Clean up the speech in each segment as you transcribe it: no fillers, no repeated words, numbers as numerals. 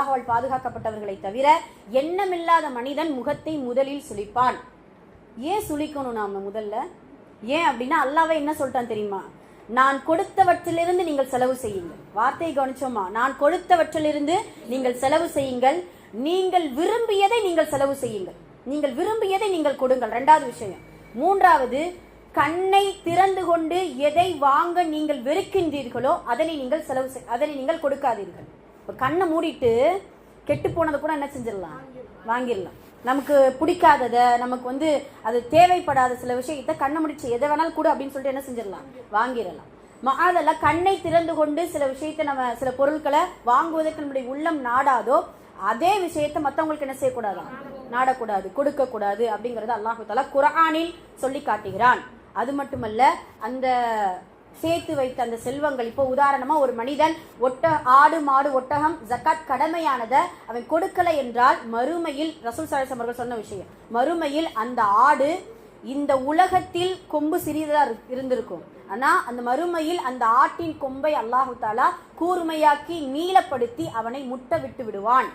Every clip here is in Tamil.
அவள் பாதுகாக்கப்பட்டவர்களை தவிர எண்ணமில்லாத மனிதன் முகத்தை முதலில் சுளிப்பான். ஏன் சுளிக்கணும் நாம முதல்ல? ஏன் அப்படின்னா அல்லாஹ்வே என்ன சொல்லிட்டான் தெரியுமா? நான் கொடுத்தவற்றிலிருந்து நீங்கள் செலவு செய்யுங்கள். வார்த்தையை கவனிச்சோமா? நான் கொடுத்தவற்றிலிருந்து நீங்கள் செலவு செய்யுங்கள். நீங்கள் விரும்பியதை நீங்கள் செலவு செய்யுங்கள். நீங்கள் விரும்பியதை நீங்கள் கொடுங்கள். இரண்டாவது விஷயம். மூன்றாவது, கண்ணை திறந்து கொண்டு எதை வாங்க நீங்கள் வெறுக்கின்றீர்களோ அதனை நீங்கள் கொடுக்காதீர்கள். இப்போ கண்ணை மூடிட்டு கெட்டு போனதை கூட என்ன செஞ்சிடலாம்? வாங்கிடலாம். நமக்கு பிடிக்காததை, நமக்கு அது தேவைப்படாத சில விஷயத்தை கண்ணை முடிச்சு எதை வேணாலும் கூட அப்படின்னு சொல்லிட்டு என்ன செஞ்சிடலாம்? வாங்கிடலாம். அதெல்லாம் கண்ணை திறந்து கொண்டு சில விஷயத்தை நம்ம சில பொருட்களை வாங்குவதற்கு நம்முடைய உள்ளம் நாடாதோ அதே விஷயத்தை மற்றவங்களுக்கு என்ன செய்யக்கூடாது? நாடக்கூடாது, கொடுக்கக்கூடாது அப்படிங்கறத அல்லாஹ் தஆலா குர்ஆனில் சொல்லி காட்டுகிறான். அது மட்டுமல்ல, அந்த சேர்த்து வைத்த அந்த செல்வங்கள், இப்போ உதாரணமா ஒரு மனிதன் ஆடு மாடு ஒட்டகம் ஜக்காத் கடமையானதை அவன் கொடுக்கல என்றால் மறுமையில் ரசூல் ஸல்லல்லாஹு அலைஹி வஸல்லம் சொன்ன விஷயம், மறுமையில் அந்த ஆடு இந்த உலகத்தில் கொம்பு சிறியதா இருந்திருக்கும், ஆனா அந்த மறுமையில் அந்த ஆட்டின் கொம்பை அல்லாஹு தஆலா கூர்மையாக்கி நீளப்படுத்தி அவனை முட்ட விட்டு விடுவான்.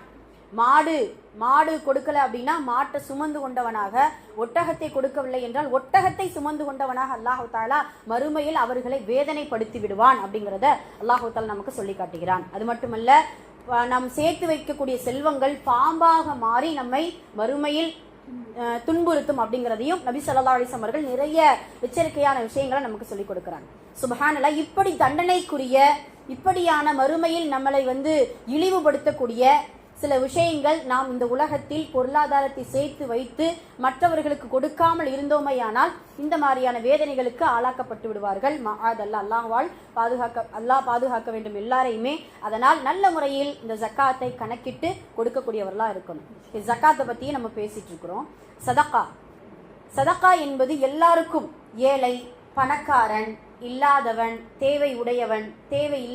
மாடு கொடுக்கல அப்படின்னா மாட்டை சுமந்து கொண்டவனாக, ஒட்டகத்தை கொடுக்கவில்லை என்றால் ஒட்டகத்தை சுமந்து கொண்டவனாக அல்லாஹு தஆலா மறுமையில் அவர்களை வேதனைப்படுத்தி விடுவான் அப்படிங்கிறத அல்லாஹு தஆலா நமக்கு சொல்லி காட்டுகிறான். அது மட்டுமல்ல, நாம் சேர்த்து வைக்கக்கூடிய செல்வங்கள் பாம்பாக மாறி நம்மை மறுமையில் துன்புறுத்தும் அப்படிங்கிறதையும் நபி ஸல்லல்லாஹு அலைஹி வஸல்லம் அவர்கள் நிறைய எச்சரிக்கையான விஷயங்களை நமக்கு சொல்லிக் கொடுக்கிறாங்க. சுப்ஹானல்லாஹ். இப்படி தண்டனைக்குரிய, இப்படியான மறுமையில் நம்மளை இழிவுபடுத்தக்கூடிய சில விஷயங்கள் நாம் இந்த உலகத்தில் பொருளாதாரத்தை சேர்த்து வைத்து மற்றவர்களுக்கு கொடுக்காமல் இருந்தோமையானால் இந்த மாதிரியான வேதனைகளுக்கு ஆளாக்கப்பட்டு விடுவார்கள். அல்லாஹ் பாதுகாக்க வேண்டும் எல்லாரையுமே. அதனால் நல்ல முறையில் இந்த ஜக்காத்தை கணக்கிட்டு கொடுக்கக்கூடியவர்களா இருக்கணும். ஜக்காத்தை பத்தியே நம்ம பேசிட்டு இருக்கிறோம். சதகா என்பது எல்லாருக்கும், ஏழை, பணக்காரன், இல்லாதவன், தேவை உடையவன், தேவை